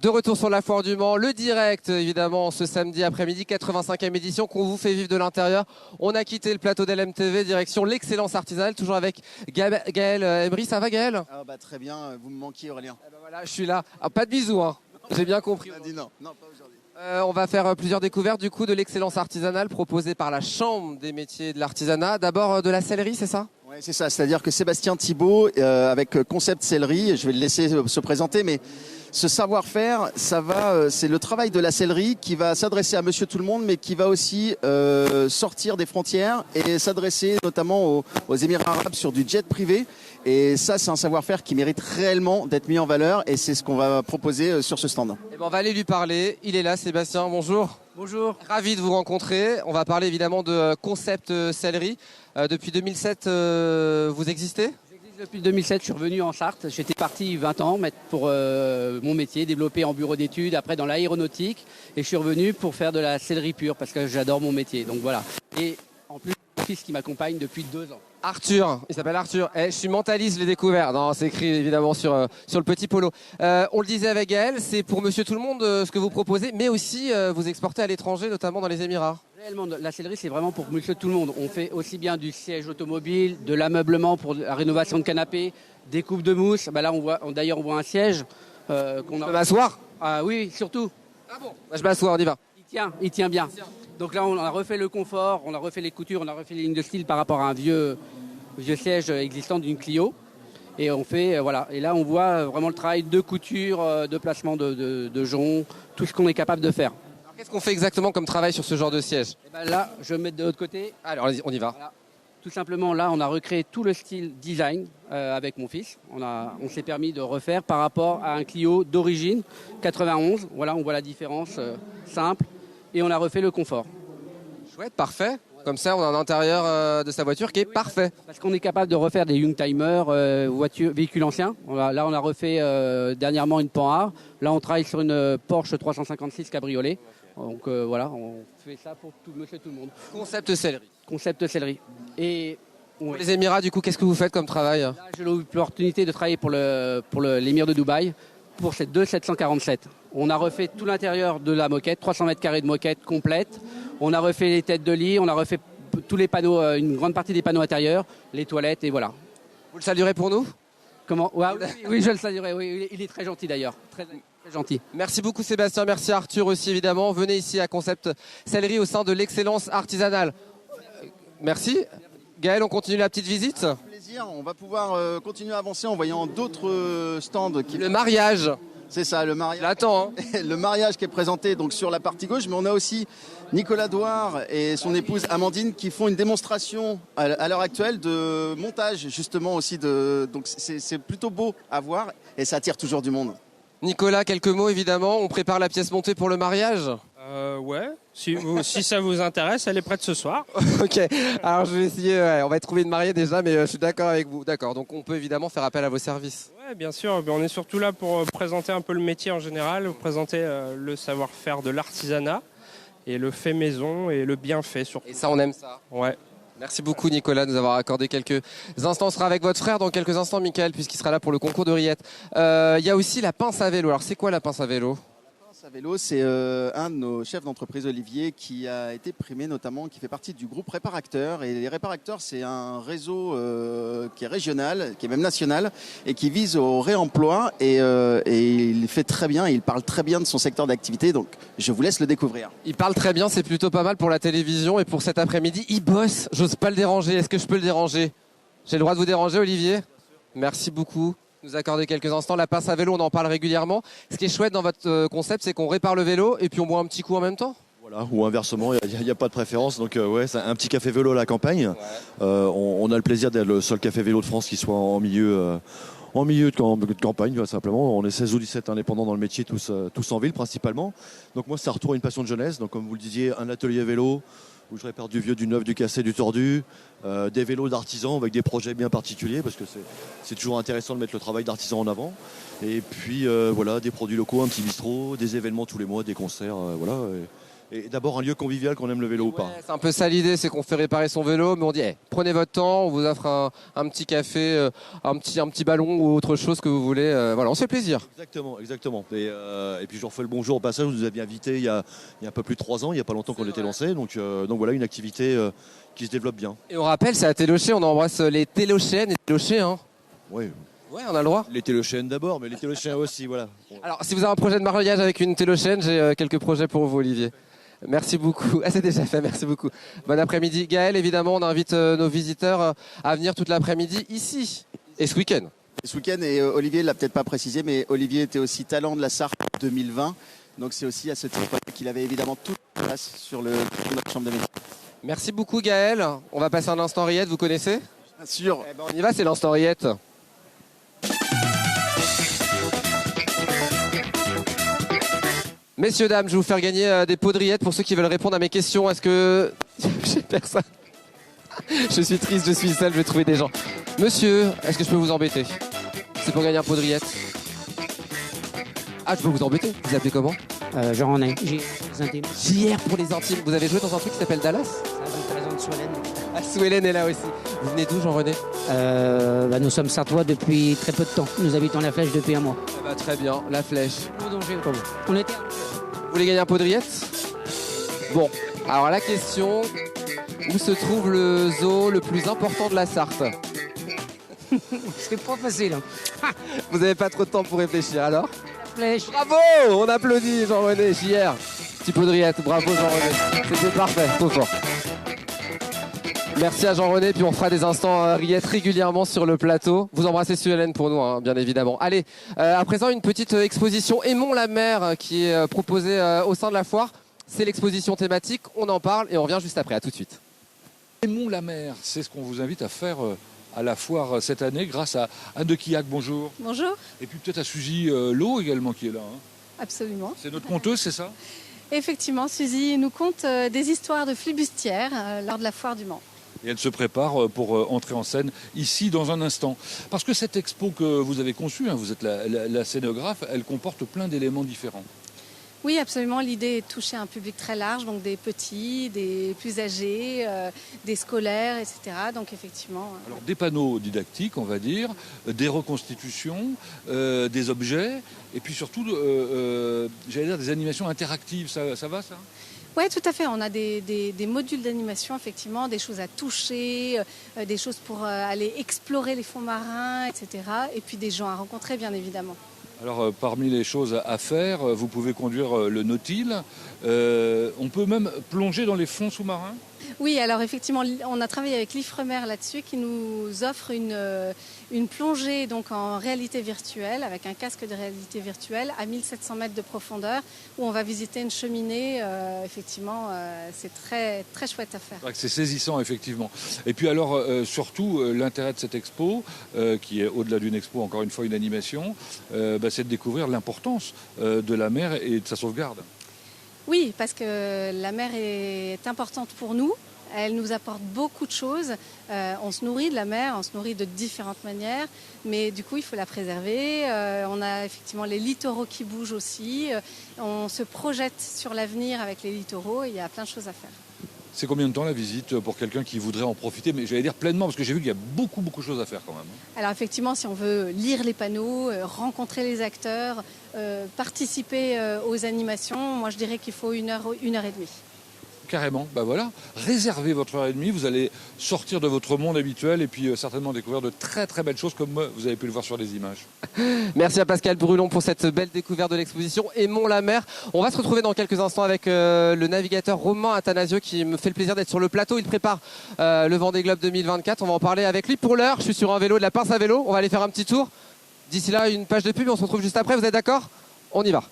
De retour sur la foire du Mans, le direct évidemment ce samedi après-midi, 85e édition qu'on vous fait vivre de l'intérieur. On a quitté le plateau d'LMTV, direction l'excellence artisanale, toujours avec Gaël Emery. Ça va Gaël? Très bien, vous me manquiez Aurélien. Eh ben voilà, je suis là. Ah, pas de bisous, hein. J'ai bien compris. On a dit non, non pas aujourd'hui. On va faire plusieurs découvertes du coup de l'excellence artisanale proposée par la Chambre des métiers de l'artisanat. D'abord de la sellerie, c'est ça? Oui, c'est ça, c'est-à-dire que Sébastien Thibault, avec Concept Sellerie, je vais le laisser se présenter, mais ce savoir-faire, c'est le travail de la sellerie qui va s'adresser à monsieur tout le monde, mais qui va aussi sortir des frontières et s'adresser notamment aux Émirats arabes sur du jet privé. Et ça, c'est un savoir-faire qui mérite réellement d'être mis en valeur et c'est ce qu'on va proposer sur ce stand. Eh ben, on va aller lui parler. Il est là, Sébastien, bonjour. Bonjour. Ravi de vous rencontrer. On va parler évidemment de Concept Sellerie. Depuis 2007, vous existez? J'existe depuis 2007, je suis revenu en Sarthe. J'étais parti 20 ans pour mon métier, développé en bureau d'études, après dans l'aéronautique. Et je suis revenu pour faire de la sellerie pure parce que j'adore mon métier. Donc voilà. Et en plus, mon fils qui m'accompagne depuis 2 ans. Arthur, il s'appelle Arthur. Je suis mentaliste, je l'ai découvert. Non, c'est écrit évidemment sur le petit polo. On le disait avec Gaël, c'est pour monsieur tout le monde ce que vous proposez, mais aussi vous exportez à l'étranger, notamment dans les Émirats. Réellement, la sellerie, c'est vraiment pour monsieur tout le monde. On fait aussi bien du siège automobile, de l'ameublement pour la rénovation de canapés, des coupes de mousse. Bah là, on voit un siège qu'on a. Je peux m'asseoir? Ah oui, surtout. Ah bon? Bah, je m'assois, on y va. Il tient bien. Donc là, on a refait le confort, on a refait les coutures, on a refait les lignes de style par rapport à un vieux siège existant d'une Clio. Et on fait, voilà. Et là, on voit vraiment le travail de couture, de placement de joncs, tout ce qu'on est capable de faire. Alors, qu'est-ce qu'on fait exactement comme travail sur ce genre de siège? Et ben là, je vais me mettre de l'autre côté. Alors, on y va. Voilà. Tout simplement, là, on a recréé tout le style design avec mon fils. On s'est permis de refaire par rapport à un Clio d'origine, 91. Voilà, on voit la différence simple. Et on a refait le confort. Chouette, parfait. Comme ça, on a un intérieur de sa voiture qui est parfait. Parce qu'on est capable de refaire des Youngtimer, véhicules anciens. Là, on a refait dernièrement une Panhard. Là, on travaille sur une Porsche 356 cabriolet. Donc voilà, on fait ça pour monsieur tout le monde. Concept sellerie. Concept sellerie. Et pour les Émirats, du coup, qu'est-ce que vous faites comme travail? Là, j'ai eu l'opportunité de travailler pour l'émir de Dubaï pour cette 2747. On a refait tout l'intérieur de la moquette, 300 mètres carrés de moquette complète. On a refait les têtes de lit, on a refait tous les panneaux, une grande partie des panneaux intérieurs, les toilettes et voilà. Vous le saluerez pour nous? Comment? Ouais, oui, je le saluerai. Oui, il est très gentil d'ailleurs. Très gentil. Merci beaucoup Sébastien, merci Arthur aussi évidemment. Venez ici à Concept Sellerie au sein de l'excellence artisanale. Merci. Gaël, on continue la petite visite? Plaisir, on va pouvoir continuer à avancer en voyant d'autres stands. Le mariage. C'est ça, le mariage. J'attends. Hein. Le mariage qui est présenté donc sur la partie gauche, mais on a aussi Nicolas Douard et son épouse Amandine qui font une démonstration à l'heure actuelle de montage justement aussi. Donc c'est plutôt beau à voir et ça attire toujours du monde. Nicolas, quelques mots évidemment. On prépare la pièce montée pour le mariage? Ouais, si ça vous intéresse, elle est prête ce soir. Ok, alors je vais essayer, on va trouver une mariée déjà, mais je suis d'accord avec vous. D'accord, donc on peut évidemment faire appel à vos services. Ouais, bien sûr, on est surtout là pour présenter un peu le métier en général, vous présenter le savoir-faire de l'artisanat et le fait maison et le bienfait surtout. Et ça, on aime ça. Ouais. Merci beaucoup Nicolas de nous avoir accordé quelques instants. On sera avec votre frère dans quelques instants, Michael, puisqu'il sera là pour le concours de rillettes. Il y a aussi la pince à vélo. Alors c'est quoi la pince à vélo? À vélo, c'est un de nos chefs d'entreprise, Olivier, qui a été primé notamment, qui fait partie du groupe Réparacteurs. Et les Réparacteurs, c'est un réseau qui est régional, qui est même national, et qui vise au réemploi. Et il fait très bien, il parle très bien de son secteur d'activité, donc je vous laisse le découvrir. Il parle très bien, c'est plutôt pas mal pour la télévision. Et pour cet après-midi, il bosse, j'ose pas le déranger. Est-ce que je peux le déranger? J'ai le droit de vous déranger, Olivier? Merci beaucoup. Nous accorder quelques instants. La pince à vélo, on en parle régulièrement. Ce qui est chouette dans votre concept, c'est qu'on répare le vélo et puis on boit un petit coup en même temps. Voilà, ou inversement, il n'y a pas de préférence. Donc ouais, c'est un petit café vélo à la campagne. Ouais. On a le plaisir d'être le seul café vélo de France qui soit en milieu de campagne, simplement. On est 16 ou 17 indépendants dans le métier, tous en ville principalement. Donc moi, ça retourne à une passion de jeunesse. Donc comme vous le disiez, un atelier vélo où je répare du vieux, du neuf, du cassé, du tordu, des vélos d'artisans avec des projets bien particuliers parce que c'est toujours intéressant de mettre le travail d'artisan en avant. Et puis voilà, des produits locaux, un petit bistrot, des événements tous les mois, des concerts, voilà. et d'abord un lieu convivial qu'on aime le vélo ou pas. Ouais, c'est un peu ça l'idée, c'est qu'on fait réparer son vélo, mais on dit prenez votre temps, on vous offre un petit café, un petit ballon ou autre chose que vous voulez. Voilà, on se fait plaisir. Exactement. Et puis je leur fais le bonjour au passage. Vous nous aviez invité il y a un peu plus de 3 ans, il n'y a pas longtemps qu'on était lancé. Donc voilà, une activité qui se développe bien. Et on rappelle, c'est à Télocher, on embrasse les Télochéennes et Télochés. Hein. Oui. Ouais, on a le droit. Les Télochéennes d'abord, mais les Télochéens aussi, voilà. Alors, si vous avez un projet de mariage avec une Télochéenne, j'ai quelques projets pour vous, Olivier. Merci beaucoup. Ah, c'est déjà fait, merci beaucoup. Bon après-midi. Gaël, évidemment, on invite nos visiteurs à venir toute l'après-midi ici et ce week-end. Ce week-end, et Olivier ne l'a peut-être pas précisé, mais Olivier était aussi talent de la Sarthe 2020. Donc c'est aussi à ce titre qu'il avait évidemment toute la place sur le notre chambre de métier. Merci beaucoup, Gaël. On va passer un instant rillette, vous connaissez ? Bien sûr. Eh ben, on y va, c'est l'instant rillette. Messieurs, dames, je vais vous faire gagner des pots de rillettes pour ceux qui veulent répondre à mes questions. Est-ce que... J'ai personne. Je suis triste, je suis seul, je vais trouver des gens. Monsieur, est-ce que je peux vous embêter ? C'est pour gagner un pot de rillettes. Ah, je peux vous embêter ? Vous appelez comment ? Jean-René, j'ai les intimes. JR pour les intimes. Vous avez joué dans un truc qui s'appelle Dallas ? Ça, j'ai 13 ans de Solène. Ah, Souhélène est là aussi. Vous venez d'où, Jean-René ? Nous sommes sartois depuis très peu de temps. Nous habitons la Flèche depuis un mois. Ah bah, très bien, la flèche. On était... Vous voulez gagner un pot de rillettes ? Bon, alors la question, où se trouve le zoo le plus important de la Sarthe ? C'est pas facile. Hein. Vous n'avez pas trop de temps pour réfléchir, alors ? La Flèche. Bravo ! On applaudit Jean-René, JR. Petit pot de rillettes, bravo Jean-René. C'était parfait, trop fort. Merci à Jean-René, puis on fera des instants rillettes régulièrement sur le plateau. Vous embrassez Suellen pour nous, hein, bien évidemment. Allez, à présent, une petite exposition Aimons la mer qui est proposée au sein de la foire. C'est l'exposition thématique, on en parle et on revient juste après. À tout de suite. Aimons la mer, c'est ce qu'on vous invite à faire à la foire cette année grâce à Anne de Quillac, bonjour. Bonjour, Et puis peut-être à Suzy Lowe également qui est là. Hein. absolument. C'est notre conteuse, c'est ça? Effectivement, Suzy nous conte des histoires de flibustières lors de la foire du Mans. Et elle se prépare pour entrer en scène ici dans un instant. Parce que cette expo que vous avez conçue, hein, vous êtes la scénographe, elle comporte plein d'éléments différents. Oui, absolument. L'idée est de toucher un public très large, donc des petits, des plus âgés, des scolaires, etc. Donc effectivement. Alors des panneaux didactiques, on va dire, des reconstitutions, des objets, et puis surtout, j'allais dire, des animations interactives. Ça va, ça? Oui, tout à fait. On a des modules d'animation, effectivement, des choses à toucher, des choses pour aller explorer les fonds marins, etc. Et puis des gens à rencontrer, bien évidemment. Alors, parmi les choses à faire, vous pouvez conduire le Nautile. On peut même plonger dans les fonds sous-marins. Oui, alors effectivement, on a travaillé avec l'Ifremer là-dessus qui nous offre une plongée donc en réalité virtuelle avec un casque de réalité virtuelle à 1700 mètres de profondeur où on va visiter une cheminée. Effectivement, c'est très, très chouette à faire. C'est saisissant, effectivement. Et puis alors, surtout, l'intérêt de cette expo, qui est au-delà d'une expo, encore une fois, une animation, c'est de découvrir l'importance de la mer et de sa sauvegarde. Oui, parce que la mer est importante pour nous. Elle nous apporte beaucoup de choses. On se nourrit de la mer, on se nourrit de différentes manières, mais du coup, il faut la préserver. On a effectivement les littoraux qui bougent aussi. On se projette sur l'avenir avec les littoraux. Il y a plein de choses à faire. C'est combien de temps la visite pour quelqu'un qui voudrait en profiter? Mais j'allais dire pleinement, parce que j'ai vu qu'il y a beaucoup de choses à faire quand même. Alors effectivement, si on veut lire les panneaux, rencontrer les acteurs, participer aux animations, moi je dirais qu'il faut une heure et demie. Carrément, voilà. Réservez votre heure et demie, vous allez sortir de votre monde habituel et puis certainement découvrir de très très belles choses comme vous avez pu le voir sur les images. Merci à Pascal Brulon pour cette belle découverte de l'exposition Aimons la mer. On va se retrouver dans quelques instants avec le navigateur Romain Athanasio qui me fait le plaisir d'être sur le plateau. Il prépare le Vendée Globe 2024. On va en parler avec lui. Pour l'heure, je suis sur un vélo de la Pince à vélo. On va aller faire un petit tour. D'ici là, une page de pub et on se retrouve juste après. Vous êtes d'accord ? On y va.